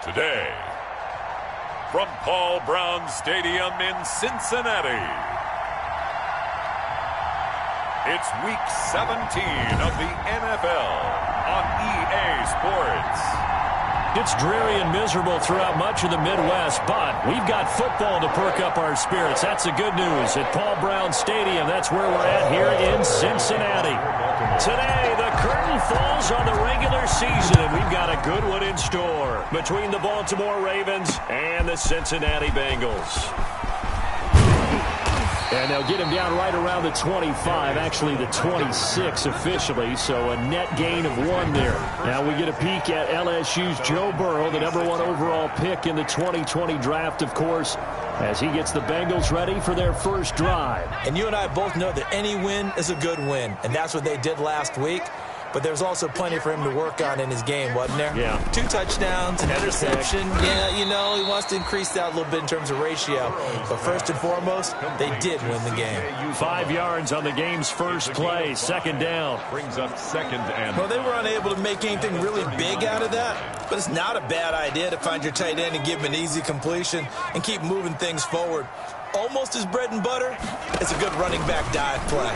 Today, from Paul Brown Stadium in Cincinnati, it's Week 17 of the NFL on EA Sports. It's dreary and miserable throughout much of the Midwest, but we've got football to perk up our spirits. That's the good news. At Paul Brown Stadium, that's where we're at here in Cincinnati. Today, the curtain falls on the regular season, and we've got a good one in store between the Baltimore Ravens and the Cincinnati Bengals. And they'll get him down right around the 25, actually the 26 officially, so a net gain of 1 there. Now we get a peek at LSU's Joe Burrow, the #1 overall pick in the 2020 draft, of course, as he gets the Bengals ready for their first drive. And you and I both know that any win is a good win, and that's what they did last week. But there's also plenty for him to work on in his game, wasn't there? Yeah. 2 touchdowns, an interception. Yeah, you know, he wants to increase that a little bit in terms of ratio. But first and foremost, they did win the game. 5 yards on the game's first play, second down. Brings up second and... Well, they were unable to make anything really big out of that. But it's not a bad idea to find your tight end and give him an easy completion and keep moving things forward. Almost his bread and butter. It's a good running back dive play.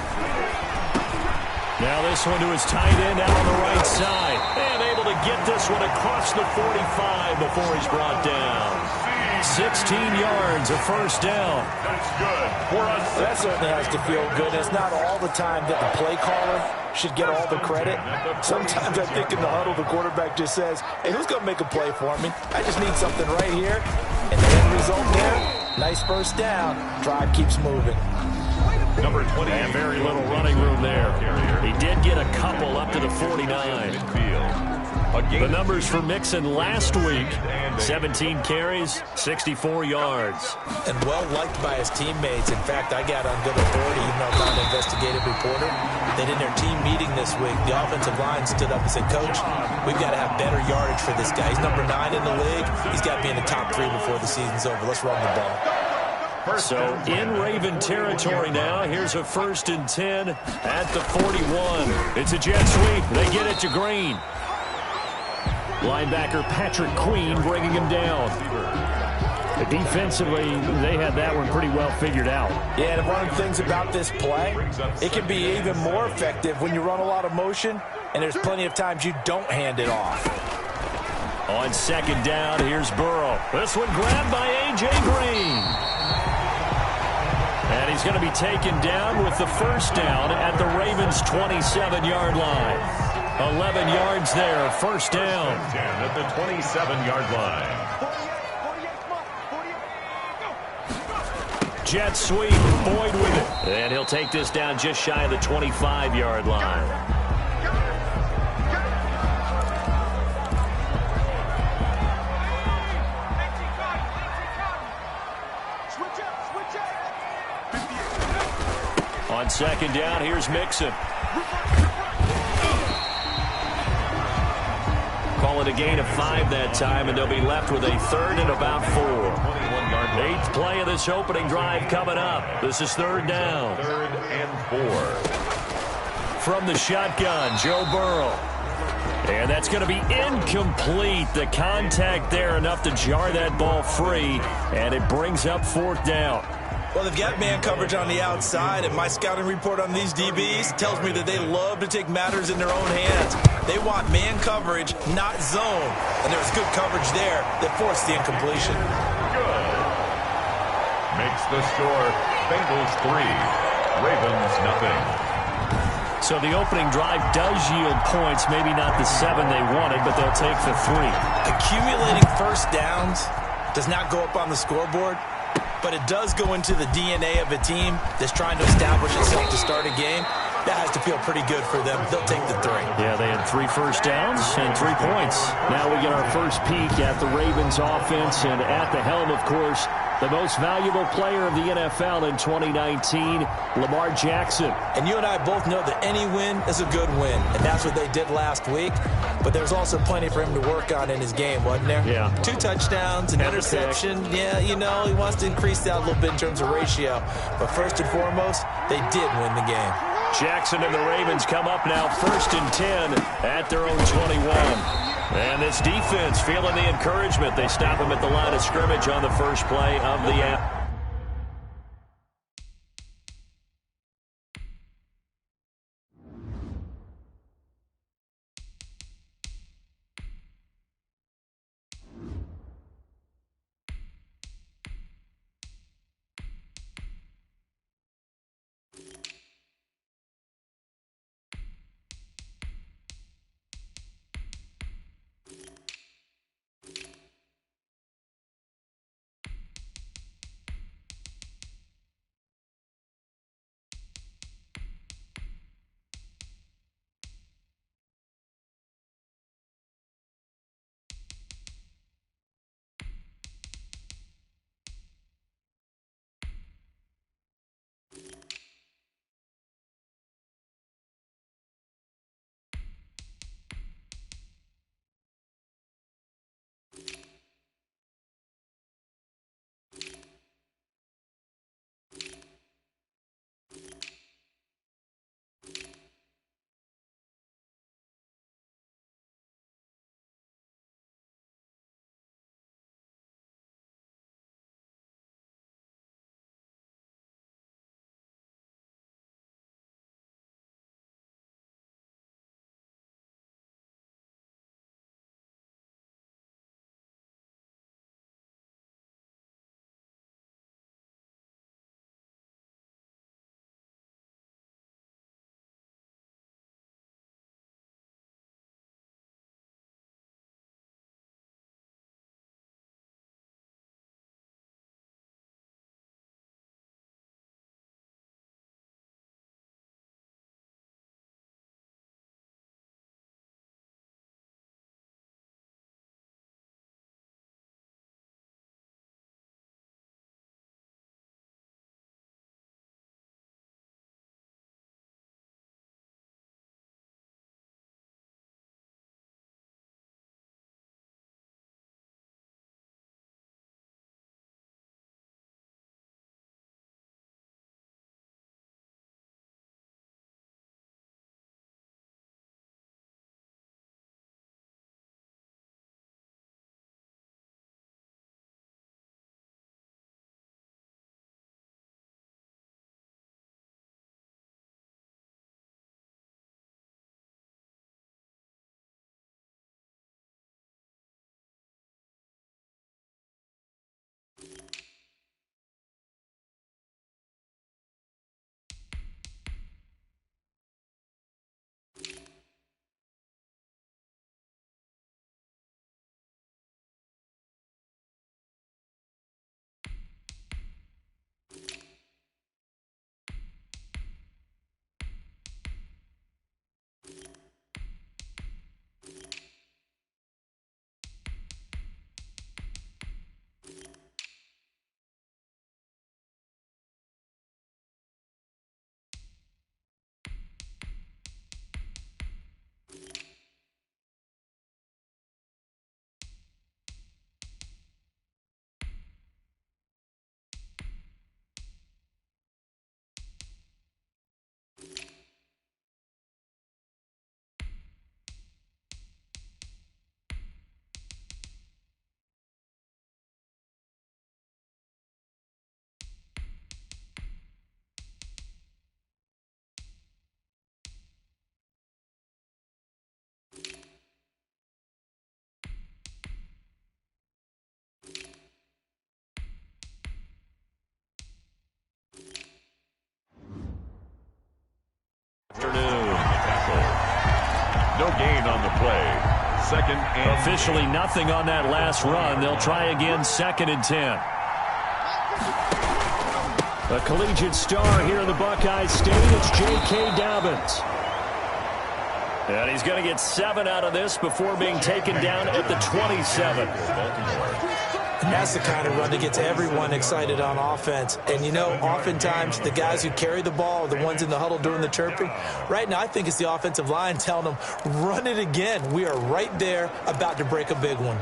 Now this one to his tight end out on the right side. And able to get this one across the 45 before he's brought down. 16 yards, a first down. That's good for us. That certainly has to feel good. It's not all the time that the play caller should get all the credit. Sometimes I think in the huddle, the quarterback just says, hey, who's going to make a play for me? I just need something right here. And the end result there, nice first down. Drive keeps moving. Number 20. And very little running room there. He did get a couple up to the 49. The numbers for Mixon last week, 17 carries, 64 yards. And well-liked by his teammates. In fact, I got on good authority, even though I'm not an investigative reporter, that in their team meeting this week, the offensive line stood up and said, Coach, we've got to have better yardage for this guy. He's number 9 in the league. He's got to be in the top 3 before the season's over. Let's run the ball. So in Raven territory now. Here's a 1st and 10 at the 41. It's a jet sweep. They get it to Green. Linebacker Patrick Queen bringing him down. Defensively, they had that one pretty well figured out. Yeah, and one of the things about this play, it can be even more effective when you run a lot of motion, and there's plenty of times you don't hand it off. On second down, here's Burrow. This one grabbed by A.J. Green. And he's going to be taken down with the first down at the Ravens' 27-yard line. 11 yards there, first down. 10 at the 27-yard line. Jet sweep, Boyd with it. And he'll take this down just shy of the 25-yard line. On second down, here's Mixon. Call it a gain of 5 that time, and they'll be left with a 3rd and about 4. 8th play of this opening drive coming up. This is 3rd down. 3rd and 4. From the shotgun, Joe Burrow. And that's going to be incomplete. The contact there enough to jar that ball free, and it brings up 4th down. Well, they've got man coverage on the outside, and my scouting report on these DBs tells me that they love to take matters in their own hands. They want man coverage, not zone. And there's good coverage there that forced the incompletion. Good. Makes the score Bengals 3, Ravens nothing. So the opening drive does yield points, maybe not the 7 they wanted, but they'll take the 3. Accumulating first downs does not go up on the scoreboard, but it does go into the DNA of a team that's trying to establish itself to start a game. That has to feel pretty good for them. They'll take the 3. Yeah, they had 3 first downs and 3 points. Now we get our first peek at the Ravens offense, and at the helm, of course, the most valuable player of the NFL in 2019, Lamar Jackson. And you and I both know that any win is a good win, and that's what they did last week. But there's also plenty for him to work on in his game, wasn't there? Yeah. 2 touchdowns, an interception. Yeah, you know, he wants to increase that a little bit in terms of ratio. But first and foremost, they did win the game. Jackson and the Ravens come up now 1st and 10 at their own 21. And this defense feeling the encouragement. They stop him at the line of scrimmage on the first play of the half. No gain on the play. 2nd and officially nothing on that last run. They'll try again 2nd and 10. A collegiate star here in the Buckeye State. It's J.K. Dobbins. And he's going to get 7 out of this before being taken down at the 27. And that's the kind of run that gets everyone excited on offense. And, you know, oftentimes the guys who carry the ball are the ones in the huddle doing the chirping. Right now, I think it's the offensive line telling them, run it again. We are right there about to break a big one.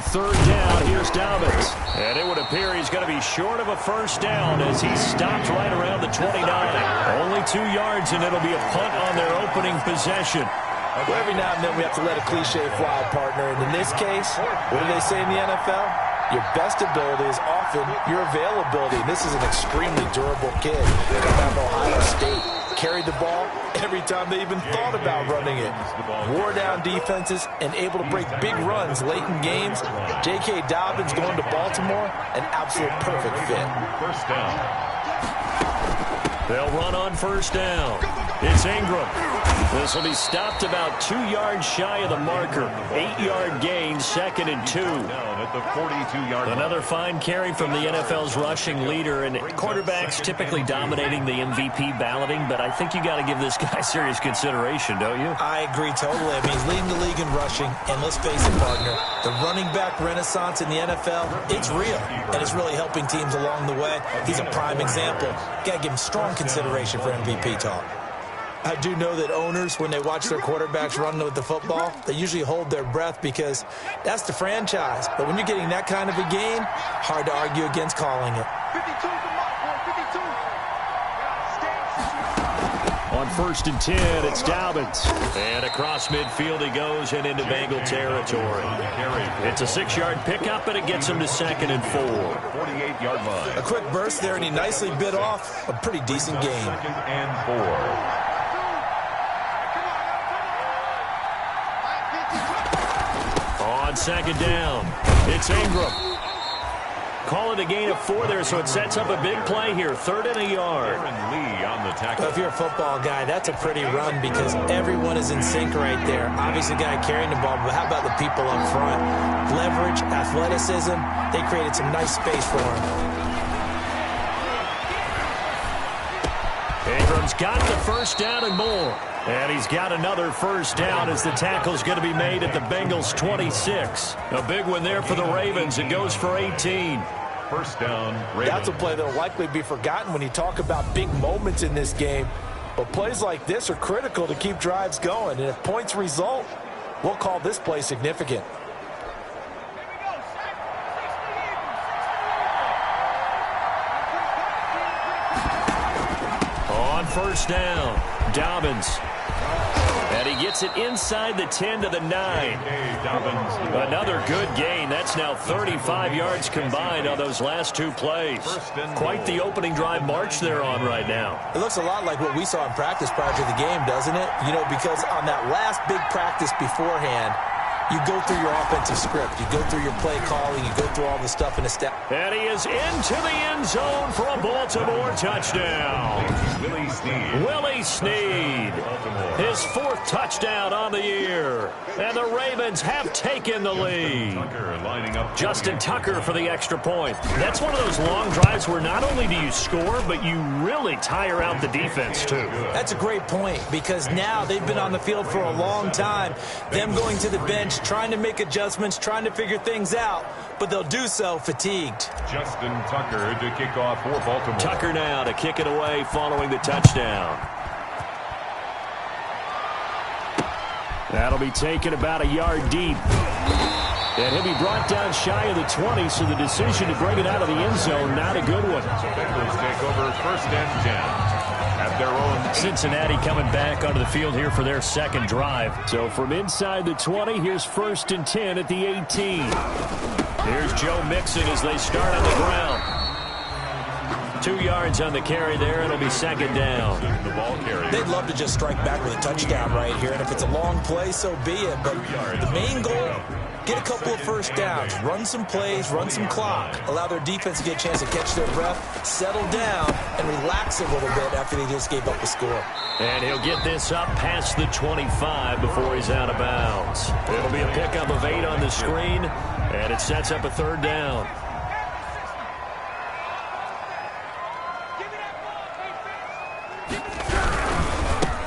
third down. Here's Dobbins. And it would appear he's going to be short of a first down as he stopped right around the 29. Only 2 yards, and it'll be a punt on their opening possession. Well, every now and then we have to let a cliche fly, partner. And in this case, what do they say in the NFL? Your best ability is often your availability. And this is an extremely durable kid coming out of Ohio State. Carried the ball every time they even thought about running it. Wore down defenses and able to break big runs late in games. J.K. Dobbins going to Baltimore, an absolute perfect fit. First down. They'll run on first down. It's Ingram. This will be stopped about 2 yards shy of the marker. 8-yard gain, 2nd and 2. Down at the 42-yard line. Another fine carry from the NFL's rushing leader, and quarterbacks typically dominating the MVP balloting, but I think you got to give this guy serious consideration, don't you? I agree totally. I mean, he's leading the league in rushing, and let's face it, partner, the running back renaissance in the NFL, it's real, and it's really helping teams along the way. He's a prime example. Got to give him strong consideration for MVP talk. I do know that owners, when they watch their quarterbacks run with the football, they usually hold their breath because that's the franchise. But when you're getting that kind of a game, hard to argue against calling it. 52. On 1st and 10, it's Dobbins. And across midfield he goes and into Bengal territory. It's a 6-yard pickup, and it gets him to 2nd and 4. 48-yard line. A quick burst there, and he nicely bit off a pretty decent game. 2nd and 4. On 2nd down, it's Ingram. Call it a gain of 4 there, so it sets up a big play here. 3rd and a yard. Lee on the tackle. If you're a football guy, that's a pretty run because everyone is in sync right there. Obviously, the guy carrying the ball, but how about the people up front? Leverage, athleticism, they created some nice space for him. Ingram's got the first down and more. And he's got another first down as the tackle's going to be made at the Bengals' 26. A big one there for the Ravens. It goes for 18. First down, Ravens. That's a play that will likely be forgotten when you talk about big moments in this game. But plays like this are critical to keep drives going. And if points result, we'll call this play significant. On first down, Dobbins. And he gets it inside the 10 to the 9. Another good gain. That's now 35 yards combined on those last 2 plays. Quite the opening drive march they're on right now. It looks a lot like what we saw in practice prior to the game, doesn't it? You know, because on that last big practice beforehand, you go through your offensive script. You go through your play calling. You go through all the stuff in a step. And he is into the end zone for a Baltimore touchdown. Willie Snead. Willie Snead. His 4th touchdown on the year. And the Ravens have taken the lead. Tucker lining up. Justin Tucker for the extra point. That's one of those long drives where not only do you score, but you really tire out the defense, too. That's a great point because now they've been on the field for a long time. Them going to the bench, trying to make adjustments, trying to figure things out, but they'll do so fatigued. Justin Tucker to kick off for Baltimore. Tucker now to kick it away following the touchdown. That'll be taken about a yard deep. And he'll be brought down shy of the 20, so the decision to bring it out of the end zone, not a good one. Bengals take over 1st and 10. At their own. Cincinnati coming back onto the field here for their 2nd drive. So from inside the 20, here's 1st and 10 at the 18. Here's Joe Mixon as they start on the ground. 2 yards on the carry there. It'll be 2nd down. The ball carrier. They'd love to just strike back with a touchdown right here, and if it's a long play, so be it. But the main goal, get a couple of first downs, run some plays, run some clock, allow their defense to get a chance to catch their breath, settle down, and relax a little bit after they just gave up the score. And he'll get this up past the 25 before he's out of bounds. It'll be a pickup of 8 on the screen, and it sets up a 3rd down.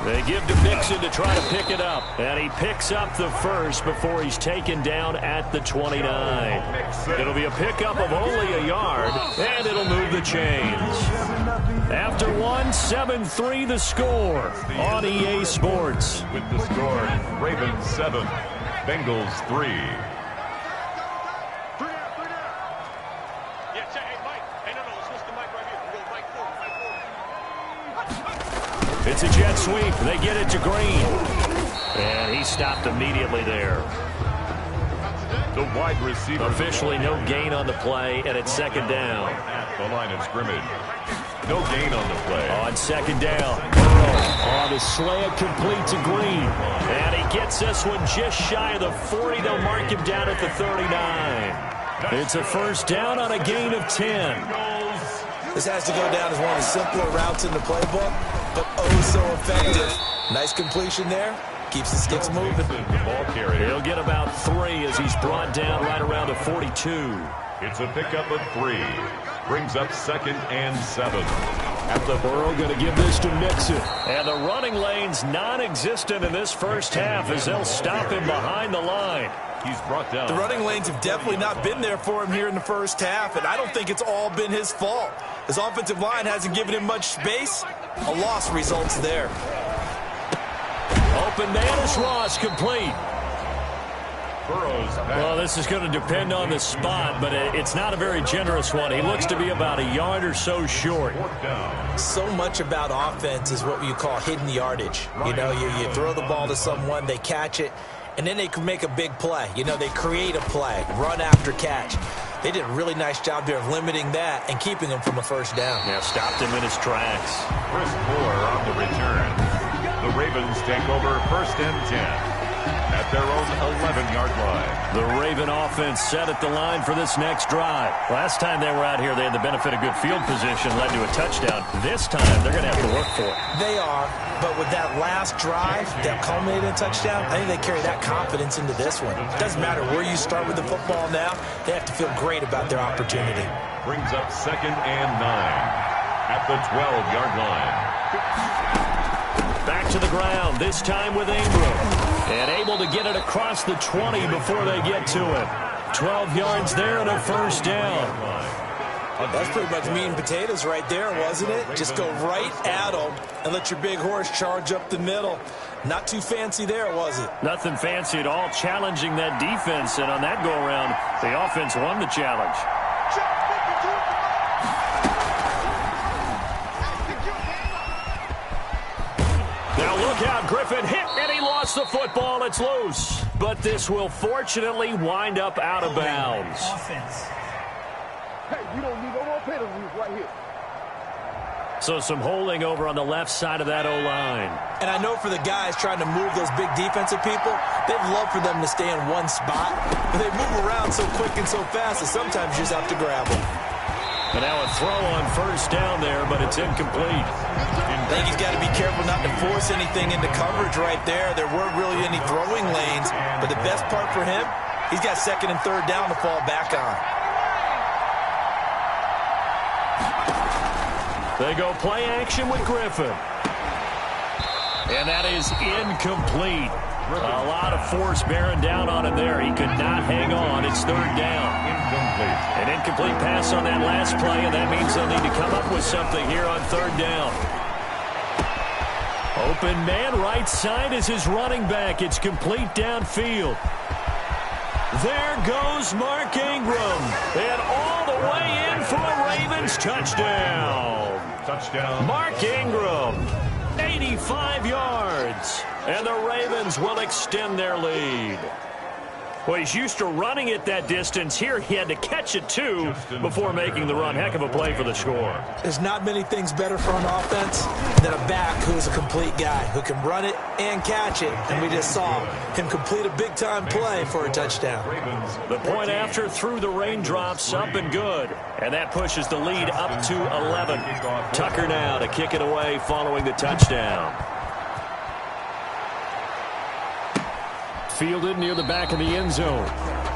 They give to Mixon to try to pick it up. And he picks up the first before he's taken down at the 29. It'll be a pickup of only a yard, and it'll move the chains. After 1, 7-3 the score on EA Sports. With the score, Ravens 7, Bengals 3. It's a jet sweep. They get it to Green. And he stopped immediately there. The wide receiver. Officially no gain on the play, and it's second down. At the line of scrimmage. No gain on the play. On second down. Burrow on the slant, complete to Green. And he gets this one just shy of the 40. They'll mark him down at the 39. It's a first down on a gain of 10. This has to go down as one of the simpler routes in the playbook, but oh so effective. Nice completion there. Keeps the sticks moving. He'll get about 3 as he's brought down right around the 42. It's a pickup of 3. Brings up 2nd and 7. At the Burrow, going to give this to Mixon. And the running lane's non-existent in this first half as they'll stop him behind the line. He's brought down. The running lanes have definitely not been there for him here in the first half, and I don't think it's all been his fault. His offensive line hasn't given him much space. A loss results there. Open man is Ross, complete. Burrow's back. Well, this is going to depend on the spot, but it's not a very generous one. He looks to be about a yard or so short. So much about offense is what you call hidden yardage. You know, you throw the ball to someone, they catch it, and then they can make a big play. You know, they create a play, run after catch. They did a really nice job there of limiting that and keeping him from a first down. Yeah, stopped him in his tracks. Chris Moore on the return. The Ravens take over 1st and 10 at their own 11-yard line. The Raven offense set at the line for this next drive. Last time they were out here, they had the benefit of good field position, led to a touchdown. This time, they're going to have to work for it. They are, but with that last drive that culminated in a touchdown, I think they carry that confidence into this one. It doesn't matter where you start with the football now. They have to feel great about their opportunity. Brings up 2nd and 9 at the 12-yard line. Back to the ground, this time with Ingram. And able to get it across the 20 before they get to it. 12 yards there and a first down. That's pretty much meat and potatoes right there, wasn't it? Just go right at them and let your big horse charge up the middle. Not too fancy there, was it? Nothing fancy at all, challenging that defense. And on that go-around, the offense won the challenge. Now look out, Griffin hit, and he lost the football. It's loose. But this will fortunately wind up out of bounds. Offense. Hey, you don't need no more penalties right here. So some holding over on the left side of that O-line. And I know for the guys trying to move those big defensive people, they'd love for them to stay in one spot. But they move around so quick and so fast that sometimes you just have to grab them. And now a throw on first down there, but it's incomplete. I think he's got to be careful not to force anything into coverage right there. There weren't really any throwing lanes, but the best part for him, he's got 2nd and 3rd down to fall back on. They go play action with Griffin. And that is incomplete. A lot of force bearing down on him there. He could not hang on. It's 3rd down. Incomplete. An incomplete pass on that last play, and that means they'll need to come up with something here on 3rd down. Open man right side is his running back. It's complete downfield. There goes Mark Ingram. And all the way in for a Ravens touchdown. Touchdown. Mark Ingram, 85 yards. And the Ravens will extend their lead. Well, he's used to running it that distance. Here he had to catch it, too, before making the run. Heck of a play for the score. There's not many things better for an offense than a back who's a complete guy, who can run it and catch it. And we just saw him complete a big-time play for a touchdown. The point after through the raindrops, up and good. And that pushes the lead up to 11. Tucker now to kick it away following the touchdown. Fielded near the back of the end zone.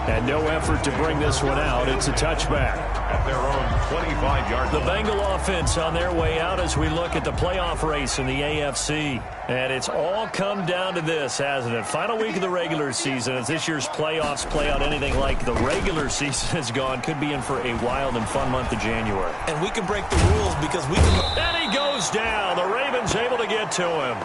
And no effort to bring this one out. It's a touchback. At their own 25-yard The line. Bengal offense on their way out as we look at the playoff race in the AFC. And it's all come down to this, hasn't it? Final week of the regular season. As this year's playoffs play out anything like the regular season has gone, could be in for a wild and fun month of January. And we can break the rules because we can... And he goes down. The Ravens able to get to him.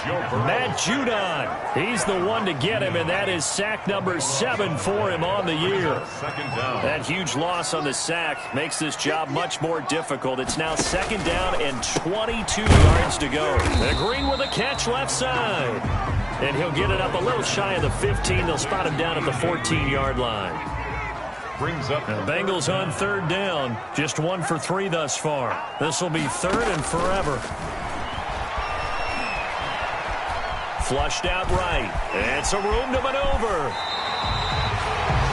Matt Judon. He's the one to get him, and that is sack number 7 for him on the year. That huge loss on the sack makes this job much more difficult. It's now 2nd down and 22 yards to go. The Green with a catch left side. And he'll get it up a little shy of the 15. They'll spot him down at the 14-yard line. Brings up the Bengals on 3rd down. Just 1 for 3 thus far. This will be 3rd and forever. Flushed out right. And some room to maneuver.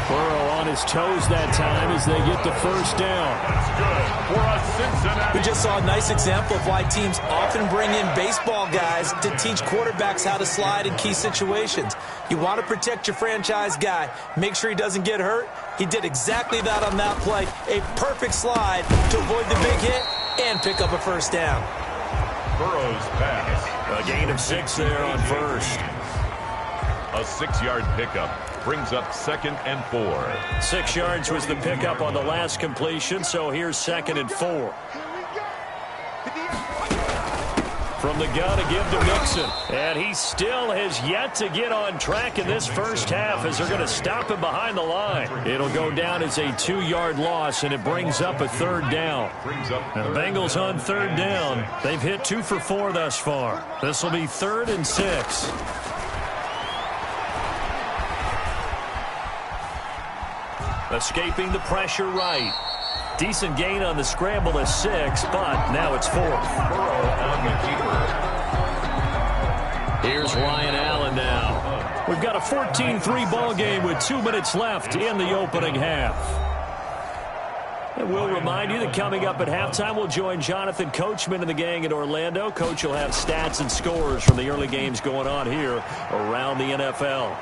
Burrow on his toes that time as they get the 1st down. That's good for a Cincinnati. We just saw a nice example of why teams often bring in baseball guys to teach quarterbacks how to slide in key situations. You want to protect your franchise guy. Make sure he doesn't get hurt. He did exactly that on that play. A perfect slide to avoid the big hit and pick up a 1st down. Burrow's pass. A gain of 6 there on 1st. A 6-yard pickup brings up 2nd and 4. 6 yards was the pickup on the last completion, so here's 2nd and 4. From the gun to give to Mixon. And he still has yet to get on track in this first half as they're going to stop him behind the line. It'll go down as a 2-yard loss, and it brings up a 3rd down. And the Bengals on 3rd down. They've hit 2 for 4 thus far. This will be 3rd and 6. Escaping the pressure right. Decent gain on the scramble to 6, but now it's 4th. Burrow on the keeper. Here's Ryan Allen now. We've got a 14-3 ball game with 2 minutes left in the opening half. And we'll remind you that coming up at halftime, we'll join Jonathan Coachman and the gang in Orlando. Coach will have stats and scores from the early games going on here around the NFL.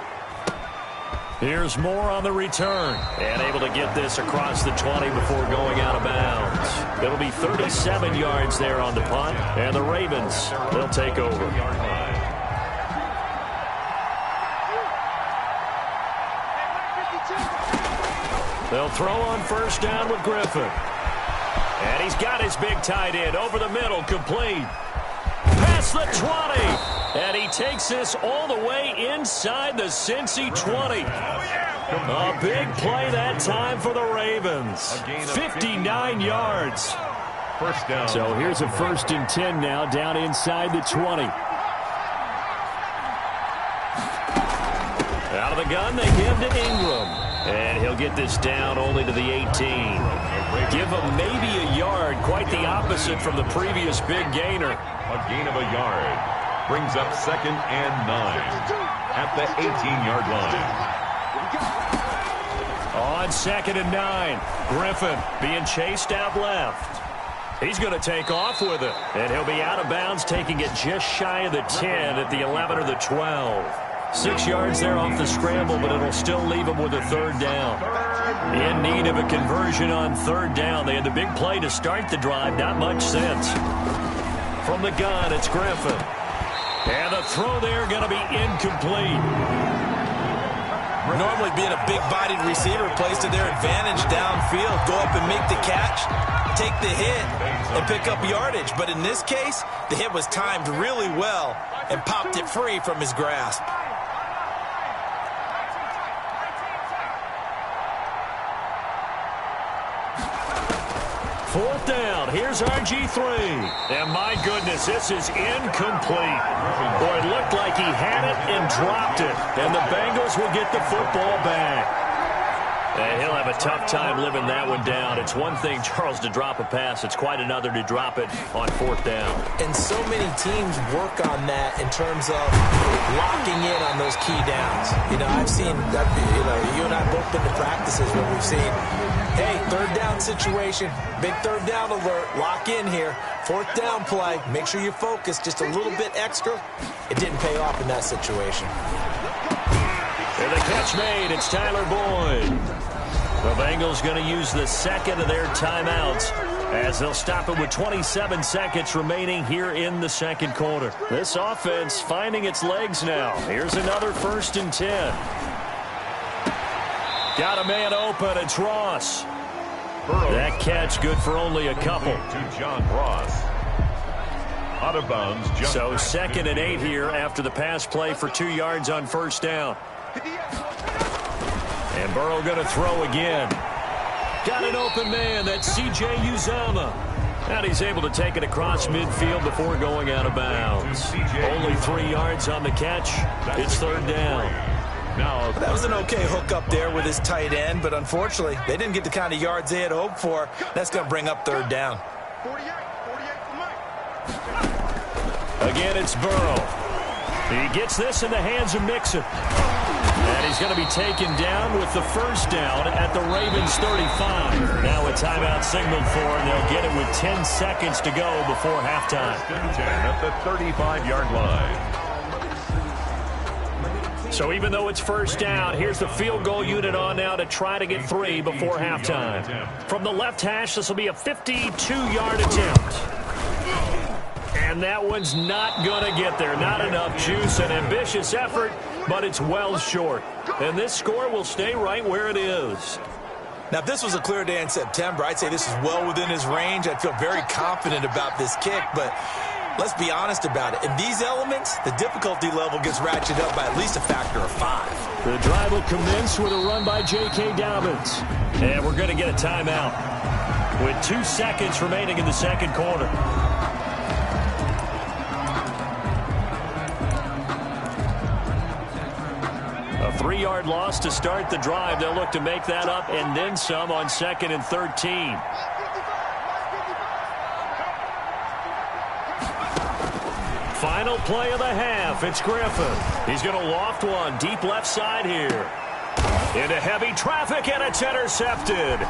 Here's Moore on the return. And able to get this across the 20 before going out of bounds. It'll be 37 yards there on the punt. And the Ravens, they'll take over. They'll throw on 1st down with Griffin. And he's got his big tight end over the middle, complete. Past the 20. And he takes this all the way inside the Cincy 20. A big play that time for the Ravens. 59 yards. 1st down. So here's a 1st and 10 now, down inside the 20. Out of the gun, they give to Ingram. And he'll get this down only to the 18. Give him maybe a yard, quite the opposite from the previous big gainer. A gain of a yard. Brings up 2nd and 9 at the 18-yard line. On 2nd and 9, Griffin being chased out left. He's going to take off with it. And he'll be out of bounds, taking it just shy of the 10 at the 11 or the 12. 6 yards there off the scramble, but it'll still leave him with a 3rd down. In need of a conversion on 3rd down. They had the big play to start the drive. Not much sense. From the gun, it's Griffin. And the throw there going to be incomplete. Normally being a big-bodied receiver plays to their advantage downfield. Go up and make the catch, take the hit, and pick up yardage. But in this case, the hit was timed really well and popped it free from his grasp. 4th down. Here's RG3. And my goodness, this is incomplete. Boy, it looked like he had it and dropped it. And the Bengals will get the football back. And he'll have a tough time living that one down. It's one thing, Charles, to drop a pass. It's quite another to drop it on 4th down. And so many teams work on that in terms of locking in on those key downs. You know, I've seen, you and I both been to practices where we've seen, hey, 3rd down situation, big 3rd down alert, lock in here. 4th down play, make sure you focus just a little bit extra. It didn't pay off in that situation. And the catch made, it's Tyler Boyd. The Bengals going to use the 2nd of their timeouts as they'll stop it with 27 seconds remaining here in the 2nd quarter. This offense finding its legs now. Here's another 1st and 10. Got a man open, it's Ross. That catch good for only a couple. To John Ross. Out of bounds. So 2nd and 8 here after the pass play for 2 yards on first down. And Burrow going to throw again. Got an open man. That's C.J. Uzomah. And he's able to take it across midfield before going out of bounds. Only 3 yards on the catch. It's 3rd down. Now, that was an okay hook up there with his tight end, but unfortunately, they didn't get the kind of yards they had hoped for. That's going to bring up 3rd down. Again, it's Burrow. He gets this in the hands of Mixon. And he's going to be taken down with the 1st down at the Ravens 35. Now a timeout signaled for, and they'll get it with 10 seconds to go before halftime. 10 at the 35-yard line. So even though it's 1st down, here's the field goal unit on now to try to get 3 before halftime. From the left hash, this will be a 52-yard attempt. And that one's not going to get there. Not enough juice. An ambitious effort, but it's well short. And this score will stay right where it is. Now, if this was a clear day in September, I'd say this is well within his range. I'd feel very confident about this kick, but let's be honest about it. In these elements, the difficulty level gets ratcheted up by at least a factor of 5. The drive will commence with a run by J.K. Dobbins. And we're going to get a timeout with 2 seconds remaining in the 2nd quarter. A 3-yard loss to start the drive. They'll look to make that up and then some on 2nd and 13. Final play of the half. It's Griffin. He's going to loft one deep left side here. Into heavy traffic, and it's intercepted.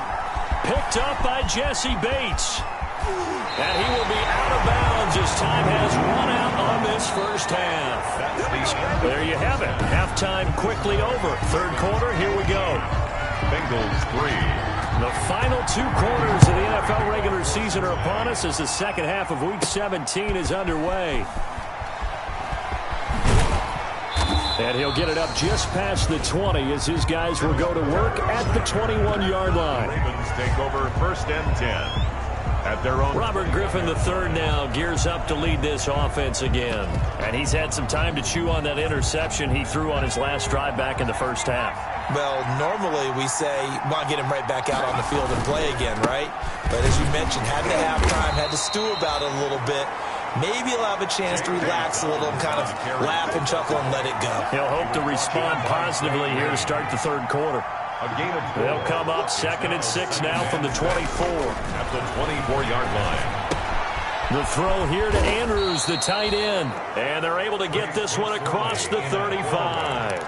Picked up by Jesse Bates. And he will be out of bounds as time has run out on this 1st half. There you have it. Halftime quickly over. 3rd quarter, here we go. Bengals 3. The final 2 quarters of the NFL regular season are upon us as the 2nd half of Week 17 is underway. And he'll get it up just past the 20 as his guys will go to work at the 21-yard line. Ravens take over 1st and 10. At their own. Robert Griffin III now gears up to lead this offense again. And he's had some time to chew on that interception he threw on his last drive back in the 1st half. Well, normally we say, want to get him right back out on the field and play again, right? But as you mentioned, had to have time, had to stew about it a little bit. Maybe he'll have a chance to relax a little and kind of laugh and chuckle and let it go. He'll hope to respond positively here to start the 3rd quarter. They'll come up 2nd and 6 now from the 24. At the 24-yard line. The throw here to Andrews, the tight end. And they're able to get this one across the 35.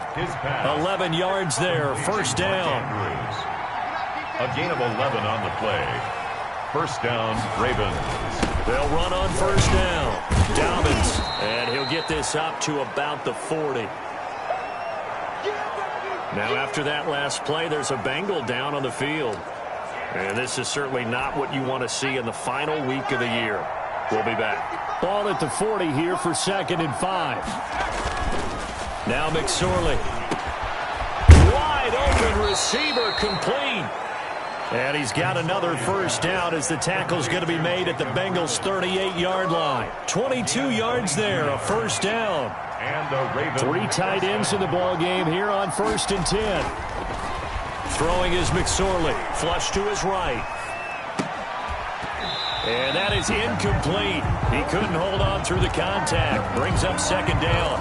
11 yards there, 1st down. A gain of 11 on the play. 1st down, Ravens. They'll run on 1st down. Dobbins, and he'll get this up to about the 40. Now, after that last play, there's a Bengal down on the field. And this is certainly not what you want to see in the final week of the year. We'll be back. Ball at the 40 here for 2nd and 5. Now McSorley. Wide open receiver complete. And he's got another 1st down as the tackle's going to be made at the Bengals' 38-yard line. 22 yards there, a 1st down. And the Ravens. 3 tight ends in the ball game here on 1st and 10. Throwing is McSorley. Flush to his right. And that is incomplete. He couldn't hold on through the contact. Brings up 2nd down.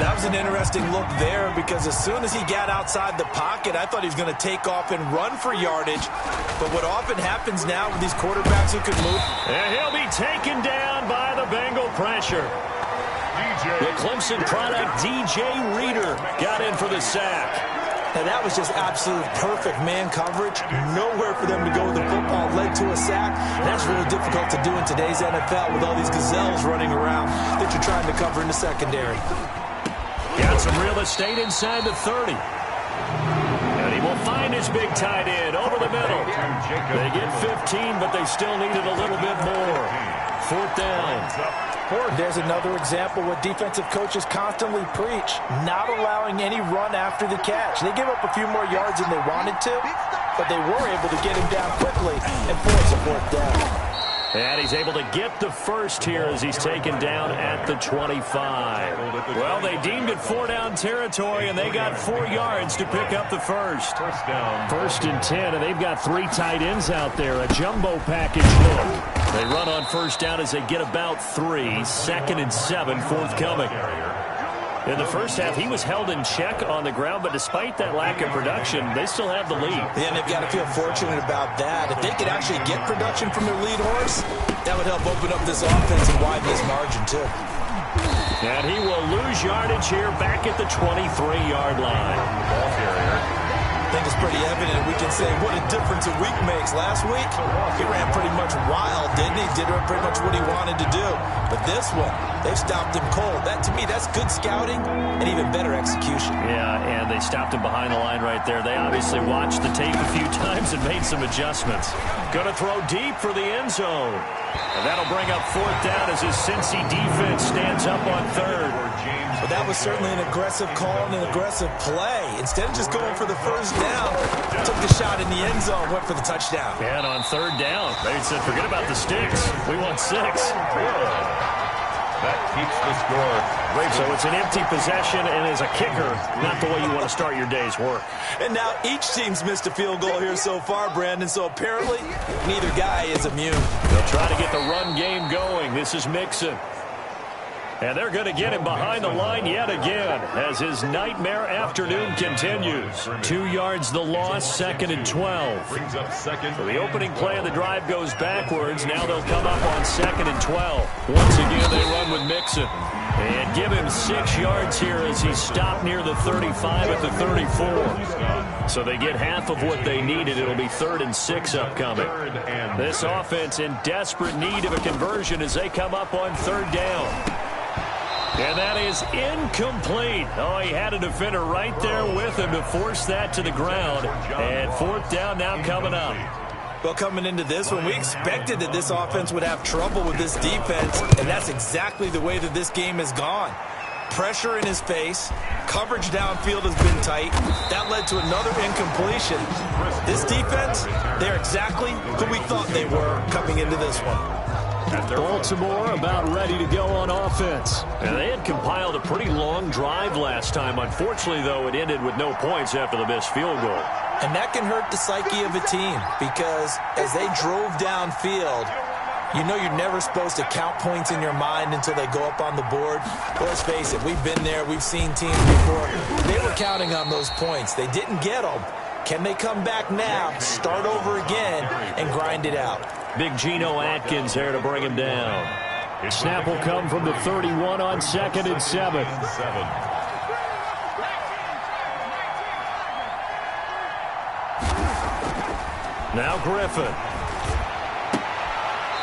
That was an interesting look there because as soon as he got outside the pocket, I thought he was going to take off and run for yardage. But what often happens now with these quarterbacks who can move. And he'll be taken down by the Bengal pressure. The Clemson product, DJ Reader, got in for the sack. And that was just absolute perfect man coverage. Nowhere for them to go with the football. Led to a sack. And that's really difficult to do in today's NFL with all these gazelles running around that you're trying to cover in the secondary. Got some real estate inside the 30. And he will find his big tight end over the middle. They get 15, but they still needed a little bit more. 4th down. There's another example what defensive coaches constantly preach, not allowing any run after the catch. They gave up a few more yards than they wanted to, but they were able to get him down quickly and force a 4th down. And he's able to get the first here as he's taken down at the 25. Well, they deemed it 4-down territory, and they got 4 yards to pick up the first. First down. 1st and 10, and they've got 3 tight ends out there. A jumbo package look. They run on first down as they get about 3. 2nd and 7 forthcoming. In the first half, he was held in check on the ground, but despite that lack of production, they still have the lead. Yeah, and they've got to feel fortunate about that. If they could actually get production from their lead horse, that would help open up this offense and widen this margin, too. And he will lose yardage here back at the 23-yard line. Ball carrier. I think it's pretty evident. We can say what a difference a week makes. Last week, he ran pretty much wild, didn't he? Did pretty much what he wanted to do. But this one, they've stopped him cold. That, to me, that's good scouting and even better execution. Yeah, and they stopped him behind the line right there. They obviously watched the tape a few times and made some adjustments. Going to throw deep for the end zone. And that'll bring up 4th down as his Cincy defense stands up on 3rd. But that was certainly an aggressive call and an aggressive play. Instead of just going for the first down, took the shot in the end zone, went for the touchdown. And on 3rd down, they said, forget about the sticks. We want 6. That keeps the score. So it's an empty possession, and as a kicker, not the way you want to start your day's work. And now each team's missed a field goal here so far, Brandon, so apparently neither guy is immune. They'll try to get the run game going. This is Mixon. And they're going to get him behind the line yet again as his nightmare afternoon continues. 2 yards the loss, 2nd and 12. Brings up 2nd. So the opening play of the drive goes backwards. Now they'll come up on 2nd and 12. Once again, they run with Mixon. And give him 6 yards here as he's stopped near the 35 at the 34. So they get half of what they needed. It'll be 3rd and 6 upcoming. This offense in desperate need of a conversion as they come up on 3rd down. And that is incomplete. Oh, he had a defender right there with him to force that to the ground. And 4th down now coming up. Well, coming into this one, we expected that this offense would have trouble with this defense, and that's exactly the way that this game has gone. Pressure in his face, coverage downfield has been tight. That led to another incompletion. This defense, they're exactly who we thought they were coming into this one. Baltimore about ready to go on offense. And they had compiled a pretty long drive last time. Unfortunately, though, it ended with no points after the missed field goal. And that can hurt the psyche of a team because as they drove downfield, you know you're never supposed to count points in your mind until they go up on the board. Well, let's face it, we've been there. We've seen teams before. They were counting on those points. They didn't get them. Can they come back now, start over again, and grind it out? Big Geno Atkins there to bring him down. Snap will come from the 31 on 2nd and 7. Now Griffin.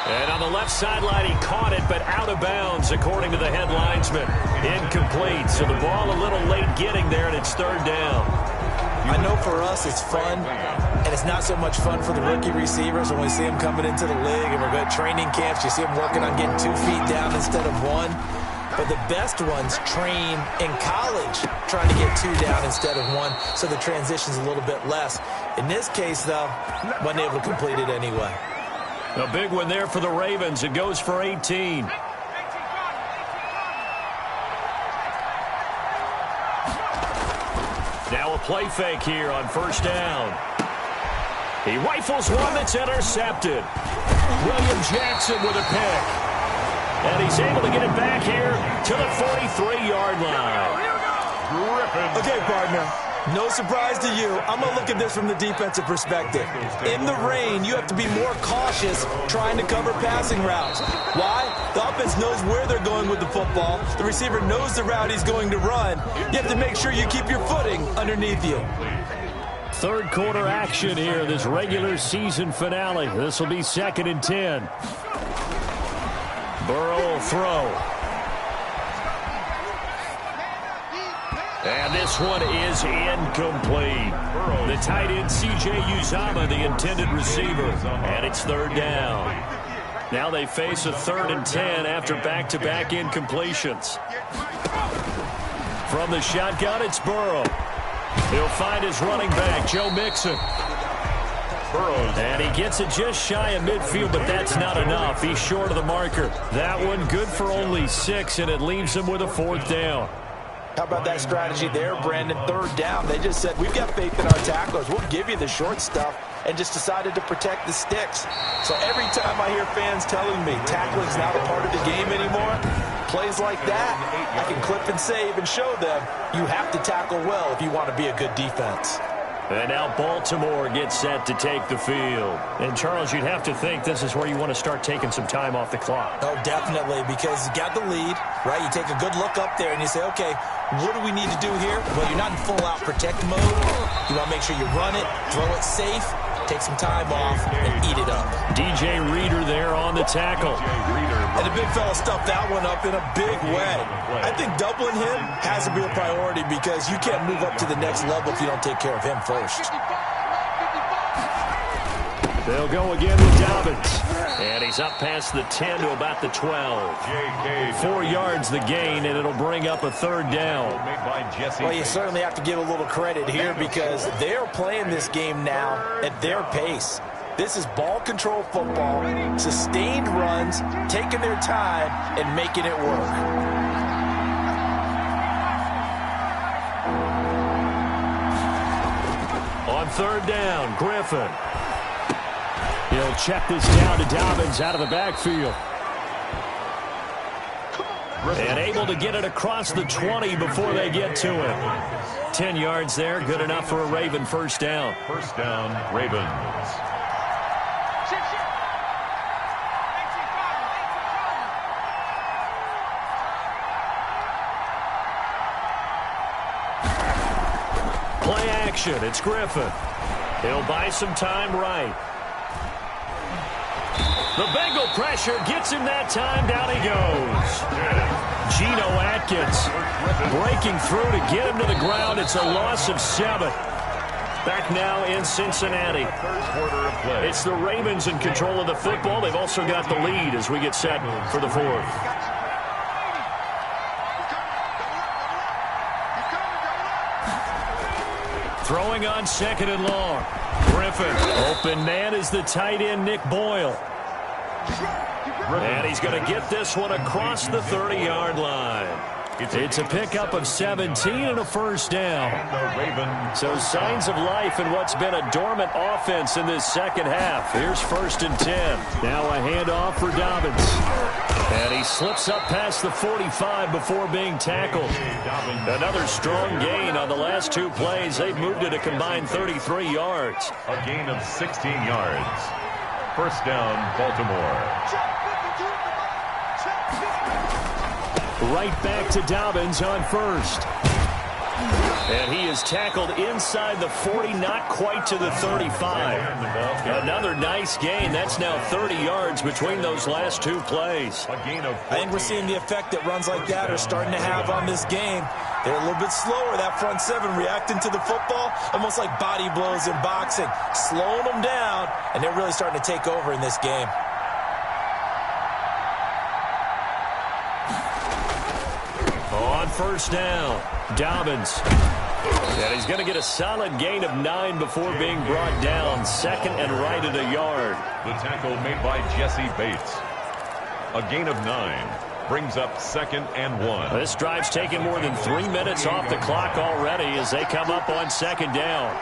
And on the left sideline, he caught it, but out of bounds, according to the head linesman. Incomplete, so the ball a little late getting there, and it's 3rd down. I know for us it's fun, and it's not so much fun for the rookie receivers when we see them coming into the league and we're going to training camps. You see them working on getting 2 feet down instead of 1. But the best ones train in college trying to get 2 down instead of 1, so the transition's a little bit less. In this case, though, wasn't able to complete it anyway. A big one there for the Ravens. It goes for 18. Now a play fake here on 1st down. He rifles one that's intercepted. William Jackson with a pick. And he's able to get it back here to the 43-yard line. Okay, partner. No surprise to you. I'm going to look at this from the defensive perspective. In the rain, you have to be more cautious trying to cover passing routes. Why? The offense knows where they're going with the football. The receiver knows the route he's going to run. You have to make sure you keep your footing underneath you. 3rd quarter action here, this regular season finale. This will be 2nd and 10. Burrow will throw. And this one is incomplete. The tight end, C.J. Uzomah, the intended receiver. And it's 3rd down. Now they face a 3rd and 10 after back-to-back incompletions. From the shotgun, it's Burrow. He'll find his running back, Joe Mixon. And he gets it just shy of midfield, but that's not enough. He's short of the marker. That one good for only 6, and it leaves him with a 4th down. How about that strategy there, Brandon? 3rd down. They just said, we've got faith in our tacklers. We'll give you the short stuff, and just decided to protect the sticks. So every time I hear fans telling me tackling's not a part of the game anymore, plays like that, I can clip and save and show them you have to tackle well if you want to be a good defense. And now Baltimore gets set to take the field. And, Charles, you'd have to think this is where you want to start taking some time off the clock. Oh, definitely, because you got the lead, right? You take a good look up there and you say, okay, what do we need to do here? Well, you're not in full-out protect mode. You want to make sure you run it, throw it safe, take some time off, and eat it up. DJ Reader there on the tackle. And the big fella stuffed that one up in a big way. I think doubling him has to be a priority because you can't move up to the next level if you don't take care of him first. They'll go again with Dobbins. And he's up past the 10 to about the 12. 4 yards the gain, and it'll bring up a 3rd down. Well, you certainly have to give a little credit here because they're playing this game now at their pace. This is ball control football, sustained runs, taking their time, and making it work. On 3rd down, Griffin. He'll check this down to Dobbins out of the backfield. And able to get it across the 20 before they get to it. 10 yards there, good enough for a Raven 1st down. 1st down, Ravens. Play action, it's Griffin. He'll buy some time right. The Bengal pressure gets him that time. Down he goes. Geno Atkins breaking through to get him to the ground. It's a loss of 7. Back now in Cincinnati. It's the Ravens in control of the football. They've also got the lead as we get set for the 4th. Throwing on 2nd and long. Griffin. Open man is the tight end, Nick Boyle. And he's going to get this one across the 30-yard line. It's a pickup of 17 and a 1st down. So signs of life in what's been a dormant offense in this 2nd half. Here's 1st and 10. Now a handoff for Dobbins. And he slips up past the 45 before being tackled. Another strong gain on the last 2 plays. They've moved it a combined 33 yards. A gain of 16 yards. 1st down, Baltimore. Right back to Dobbins on 1st. And he is tackled inside the 40, not quite to the 35. Another nice gain. That's now 30 yards between those last 2 plays. I think we're seeing the effect that runs like that are starting to have on this game. They're a little bit slower, that front 7, reacting to the football, almost like body blows in boxing, slowing them down, and they're really starting to take over in this game. On 1st down, Dobbins. And he's going to get a solid gain of 9 before being brought down. 2nd and right at a yard. The tackle made by Jesse Bates. A gain of 9 brings up 2nd and 1. This drive's taken more than 3 minutes off the clock already as they come up on 2nd down.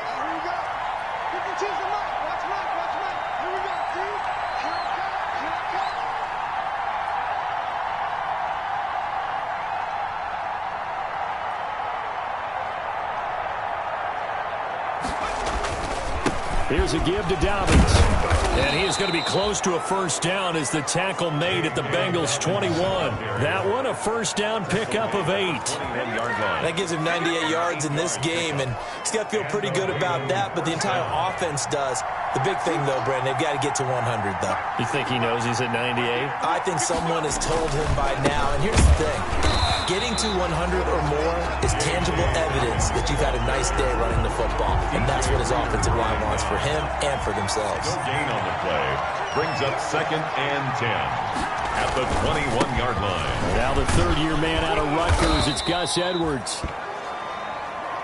Here's a give to Dobbins. And he is going to be close to a 1st down as the tackle made at the Bengals' 21. That one, a 1st down pickup of 8. That gives him 98 yards in this game, and he's got to feel pretty good about that, but the entire offense does. The big thing, though, Brandon, they've got to get to 100, though. You think he knows he's at 98? I think someone has told him by now, and here's the thing. Getting to 100 or more is tangible evidence that you've had a nice day running the football, and that's what his offensive line wants for him and for themselves. No gain on the play. Brings up 2nd and 10 at the 21-yard line. Now the 3rd-year man out of Rutgers, it's Gus Edwards.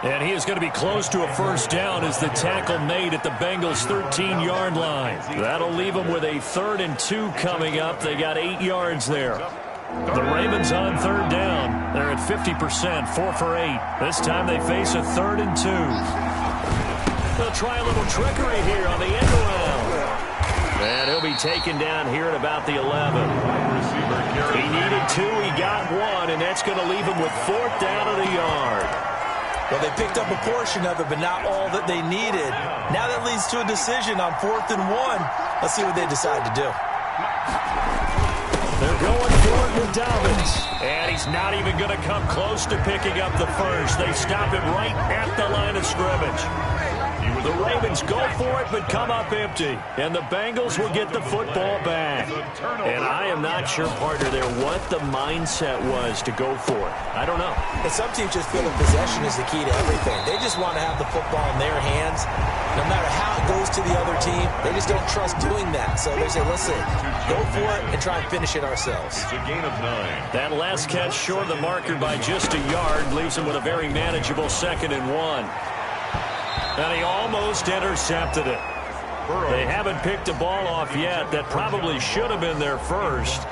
And he is going to be close to a first down as the tackle made at the Bengals' 13-yard line. That'll leave them with a 3rd and 2 coming up. They got 8 yards there. The Ravens on 3rd down. They're at 50%, 4 for 8. This time they face a 3rd and 2. They'll try a little trickery here on the end around. And he'll be taken down here at about the 11. He needed 2, he got 1, and that's going to leave him with 4th down at a yard. Well, they picked up a portion of it, but not all that they needed. Now that leads to a decision on 4th and 1. Let's see what they decide to do. They're going for it with Dobbins. And he's not even going to come close to picking up the first. They stop him right at the line of scrimmage. The Ravens go for it, but come up empty. And the Bengals will get the football back. And I am not sure, partner, there what the mindset was to go for it. I don't know. And some teams just feel that possession is the key to everything. They just want to have the football in their hands. No matter how it goes to the other team, they just don't trust doing that. So they say, listen, go for it and try and finish it ourselves. It's a gain of 9. That last catch short of the marker by just a yard leaves him with a very manageable 2nd and 1. And he almost intercepted it. They haven't picked a ball off yet. That probably should have been their first.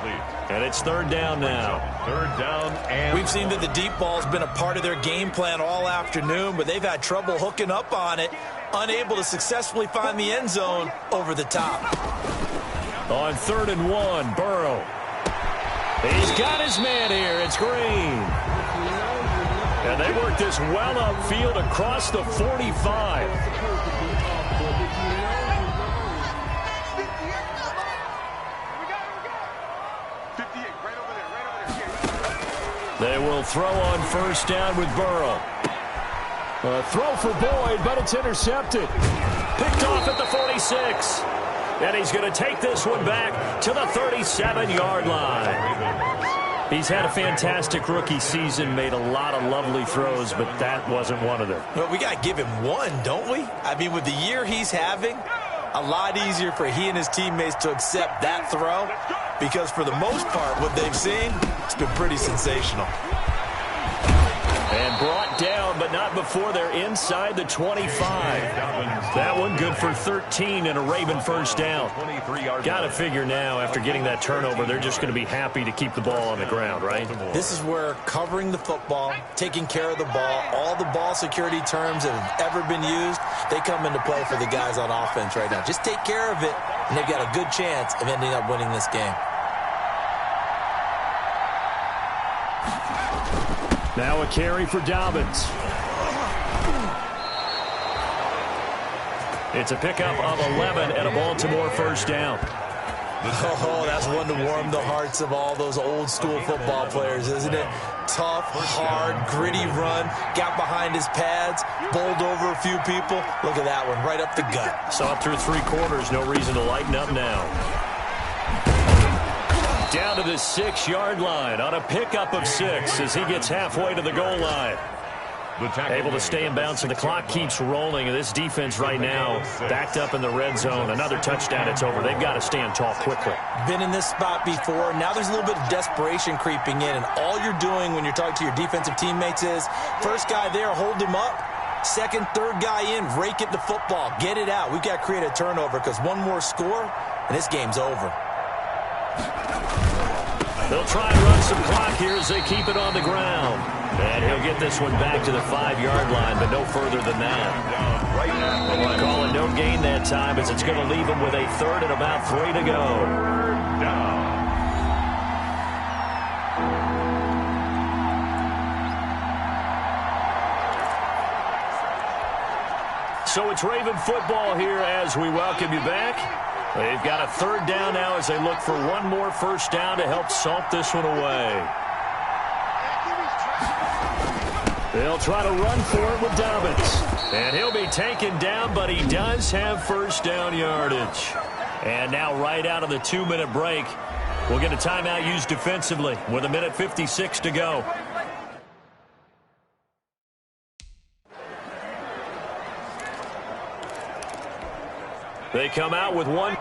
And it's 3rd down now. 3rd down, and we've seen that the deep ball's been a part of their game plan all afternoon, but they've had trouble hooking up on it, unable to successfully find the end zone over the top. On 3rd and 1, Burrow. He's got his man here. It's Green. And they work this well upfield across the 45. They will throw on 1st down with Burrow. A throw for Boyd, but it's intercepted. Picked off at the 46. And he's going to take this one back to the 37-yard line. He's had a fantastic rookie season, made a lot of lovely throws, but that wasn't one of them. Well, we got to give him one, don't we? I mean, with the year he's having, a lot easier for he and his teammates to accept that throw because for the most part, what they've seen, it's been pretty sensational. And brought down, but not before they're inside the 25. That one good for 13 and a Raven 1st down. Got to figure now, after getting that turnover, they're just going to be happy to keep the ball on the ground, right? This is where covering the football, taking care of the ball, all the ball security terms that have ever been used, they come into play for the guys on offense right now. Just take care of it, and they've got a good chance of ending up winning this game. Now a carry for Dobbins. It's a pickup of 11 and a Baltimore 1st down. Oh, that's one to warm the hearts of all those old school football players, isn't it? Tough, hard, gritty run, got behind his pads, bowled over a few people. Look at that one, right up the gut. Saw it through 3 quarters, no reason to lighten up now. Down to the 6-yard line on a pickup of 6 as he gets halfway to the goal line. Able to stay in bounds, and the clock keeps rolling. And this defense right now backed up in the red zone. Another touchdown, it's over. They've got to stand tall quickly. Been in this spot before. Now there's a little bit of desperation creeping in, and all you're doing when you're talking to your defensive teammates is first guy there, hold him up. Second, third guy in, rake at the football. Get it out. We've got to create a turnover because one more score, and this game's over. They'll try and run some clock here as they keep it on the ground. And he'll get this one back to the 5-yard line, but no further than that. Call it no gain that time as it's going to leave him with a 3rd and about 3 to go. So it's Raven football here as we welcome you back. They've got a 3rd down now as they look for one more 1st down to help salt this one away. They'll try to run for it with Dobbins. And he'll be taken down, but he does have 1st down yardage. And now right out of the 2-minute break, we'll get a timeout used defensively with 1:56 to go. They come out with one.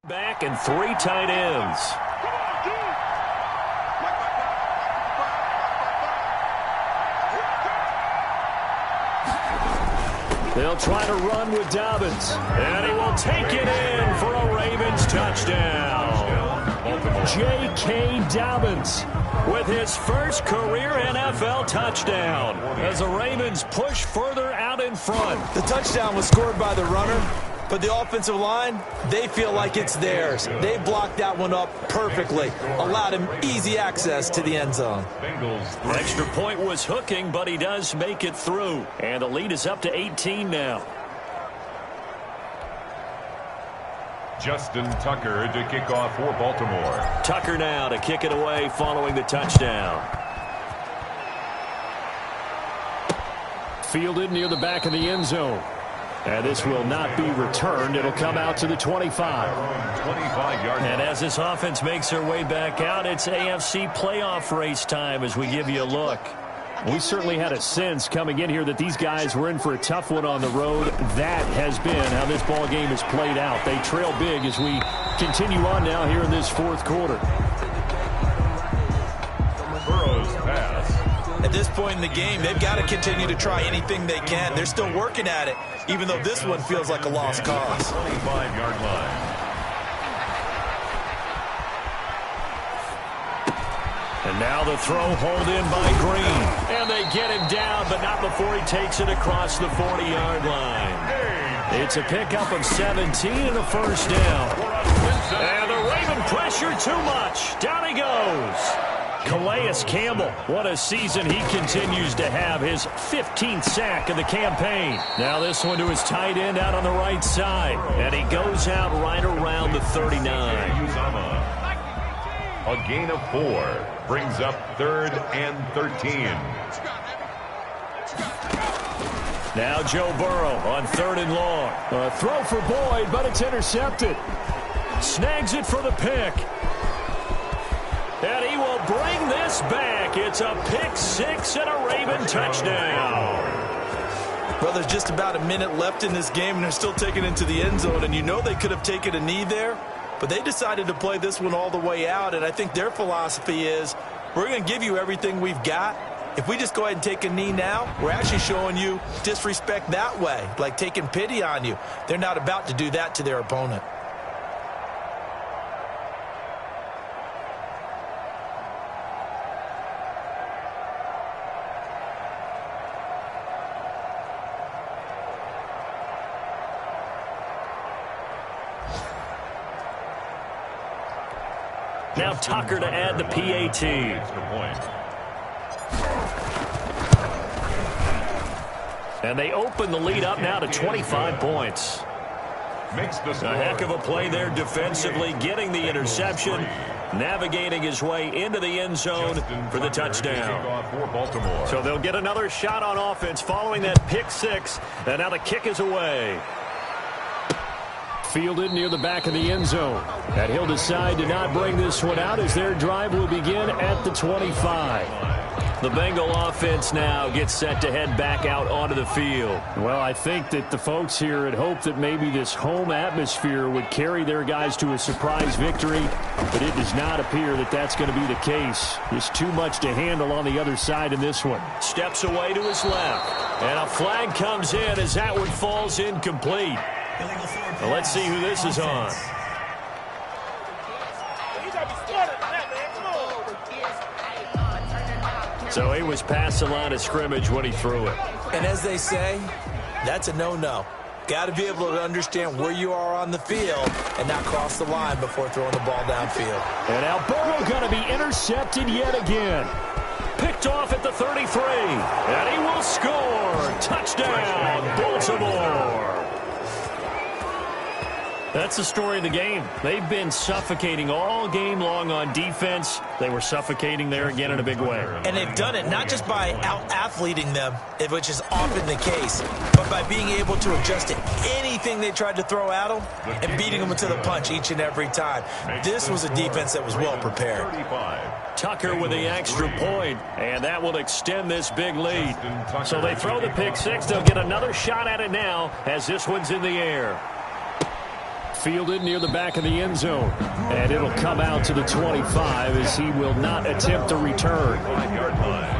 Back and 3 tight ends. They'll try to run with Dobbins. And he will take it in for a Ravens touchdown. J.K. Dobbins with his first career NFL touchdown as the Ravens push further out in front. The touchdown was scored by the runner, but the offensive line, they feel like it's theirs. They blocked that one up perfectly, allowed him easy access to the end zone. Extra point was hooking, but he does make it through. And the lead is up to 18 now. Justin Tucker to kick off for Baltimore. Tucker now to kick it away following the touchdown. Fielded near the back of the end zone. And this will not be returned. It'll come out to the 25. 25-yard. And as this offense makes their way back out, it's AFC playoff race time as we give you a look. We certainly had a sense coming in here that these guys were in for a tough one on the road. That has been how this ball game has played out. They trail big as we continue on now here in this fourth quarter. Burrow's pass. At this point in the game, they've got to continue to try anything they can. They're still working at it, even though this one feels like a lost cause. 25-yard line. And now the throw hauled in by Green. And they get him down, but not before he takes it across the 40-yard line. It's a pickup of 17 and a first down. And the Raven pressure too much. Down he goes. Calais Campbell, what a season he continues to have, his 15th sack of the campaign. Now this one to his tight end out on the right side. And he goes out right around the 39. A gain of 4 brings up 3rd and 13. Now Joe Burrow on 3rd and long. A throw for Boyd, but it's intercepted. Snags it for the pick. And he will bring this back. It's a pick 6 and a Raven touchdown. Well, there's just about a minute left in this game, and they're still taking it into the end zone. And you know they could have taken a knee there, but they decided to play this one all the way out. And I think their philosophy is, we're going to give you everything we've got. If we just go ahead and take a knee now, we're actually showing you disrespect that way, like taking pity on you. They're not about to do that to their opponent. Now Tucker to add the PAT. And they open the lead up now to 25 points. A heck of a play there defensively, getting the interception, navigating his way into the end zone for the touchdown. So they'll get another shot on offense following that pick 6, and now the kick is away. Fielded near the back of the end zone. And he'll decide to not bring this one out as their drive will begin at the 25. The Bengal offense now gets set to head back out onto the field. Well, I think that the folks here had hoped that maybe this home atmosphere would carry their guys to a surprise victory, but it does not appear that that's going to be the case. There's too much to handle on the other side in this one. Steps away to his left, and a flag comes in as that one falls incomplete. Well, let's see who this is on. So he was past the line of scrimmage when he threw it. And as they say, that's a no-no. Got to be able to understand where you are on the field and not cross the line before throwing the ball downfield. And now Burrow going to be intercepted yet again. Picked off at the 33. And he will score. Touchdown, Baltimore. That's the story of the game. They've been suffocating all game long on defense. They were suffocating there again in a big way. And they've done it not just by out-athleting them, which is often the case, but by being able to adjust to anything they tried to throw at them and beating them to the punch each and every time. This was a defense that was well prepared. Tucker with the extra point, and that will extend this big lead. So they throw the pick 6. They'll get another shot at it now as this one's in the air. fielded near the back of the end zone. And it'll come out to the 25 as he will not attempt a return.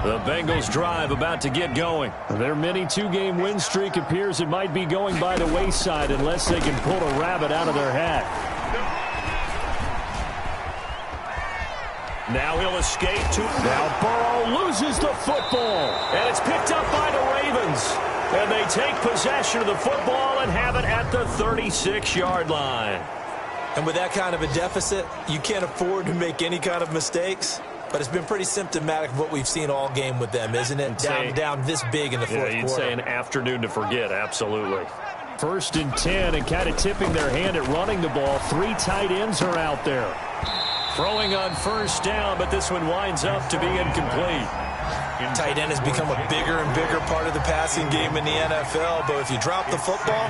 The Bengals drive about to get going. Their mini two-game win streak appears it might be going by the wayside unless they can pull a rabbit out of their hat. Now he'll escape to... Now Burrow loses the football. And it's picked up by the Ravens. And they take possession of the football and have it at the 36-yard line. And with that kind of a deficit, you can't afford to make any kind of mistakes. But it's been pretty symptomatic of what we've seen all game with them, isn't it? Down this big in the fourth quarter. You'd say an afternoon to forget, absolutely. 1st and 10, and kind of tipping their hand at running the ball. 3 tight ends are out there. Throwing on 1st down, but this one winds up to be incomplete. Tight end has become a bigger and bigger part of the passing game in the NFL, but if you drop the football,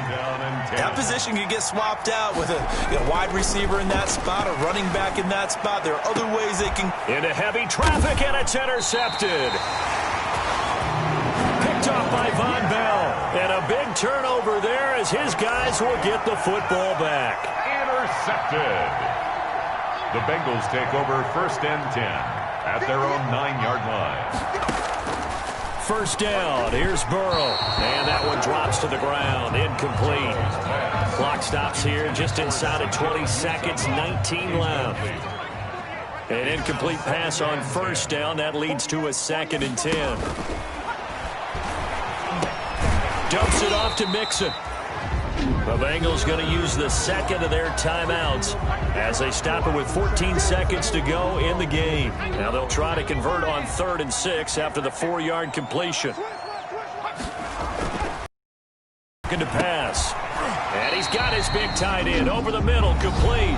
that position can get swapped out with a wide receiver in that spot, a running back in that spot. There are other ways they can... Into heavy traffic, and it's intercepted. Picked off by Von Bell. And a big turnover there as his guys will get the football back. Intercepted. The Bengals take over 1st and 10 at their own 9-yard line. 1st down. Here's Burrow. And that one drops to the ground. Incomplete. Clock stops here just inside of 20 seconds. 19 left. An incomplete pass on 1st down. That leads to a 2nd and 10. Dumps it off to Mixon. The Bengals going to use the 2nd of their timeouts as they stop it with 14 seconds to go in the game. Now they'll try to convert on 3rd and 6 after the 4-yard completion. Looking to pass. And he's got his big tight end over the middle, complete.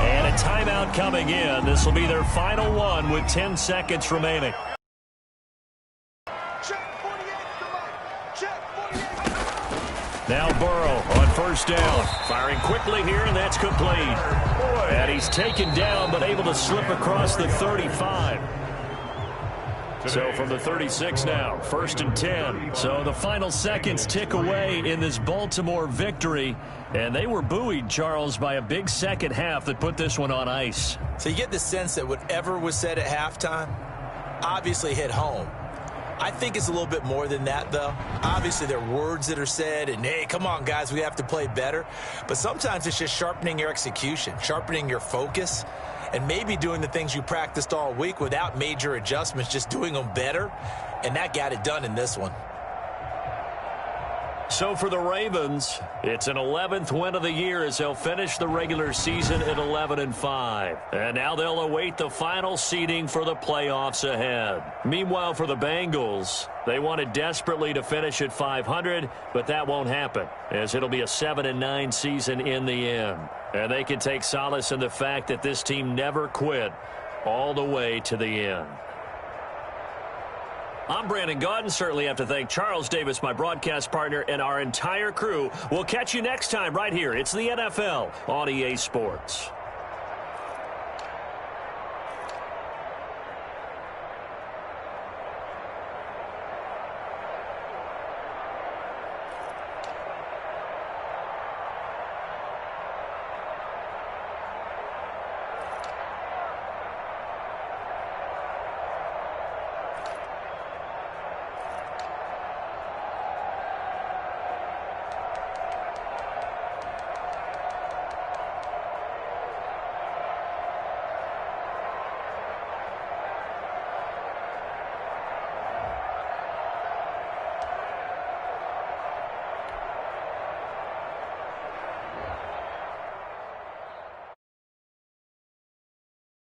And a timeout coming in. This will be their final one with 10 seconds remaining. Now Burrow on 1st down. Firing quickly here, and that's complete. And he's taken down, but able to slip across the 35. So from the 36 now, 1st and 10. So the final seconds tick away in this Baltimore victory. And they were buoyed, Charles, by a big second half that put this one on ice. So you get the sense that whatever was said at halftime obviously hit home. I think it's a little bit more than that, though. Obviously, there are words that are said, and, hey, come on, guys, we have to play better. But sometimes it's just sharpening your execution, sharpening your focus, and maybe doing the things you practiced all week without major adjustments, just doing them better. And that got it done in this one. So for the Ravens, it's an 11th win of the year as they'll finish the regular season at 11-5. And now they'll await the final seeding for the playoffs ahead. Meanwhile, for the Bengals, they wanted desperately to finish at 500, but that won't happen as it'll be a 7-9 season in the end. And they can take solace in the fact that this team never quit all the way to the end. I'm Brandon Gaudin. Certainly have to thank Charles Davis, my broadcast partner, and our entire crew. We'll catch you next time right here. It's the NFL on EA Sports.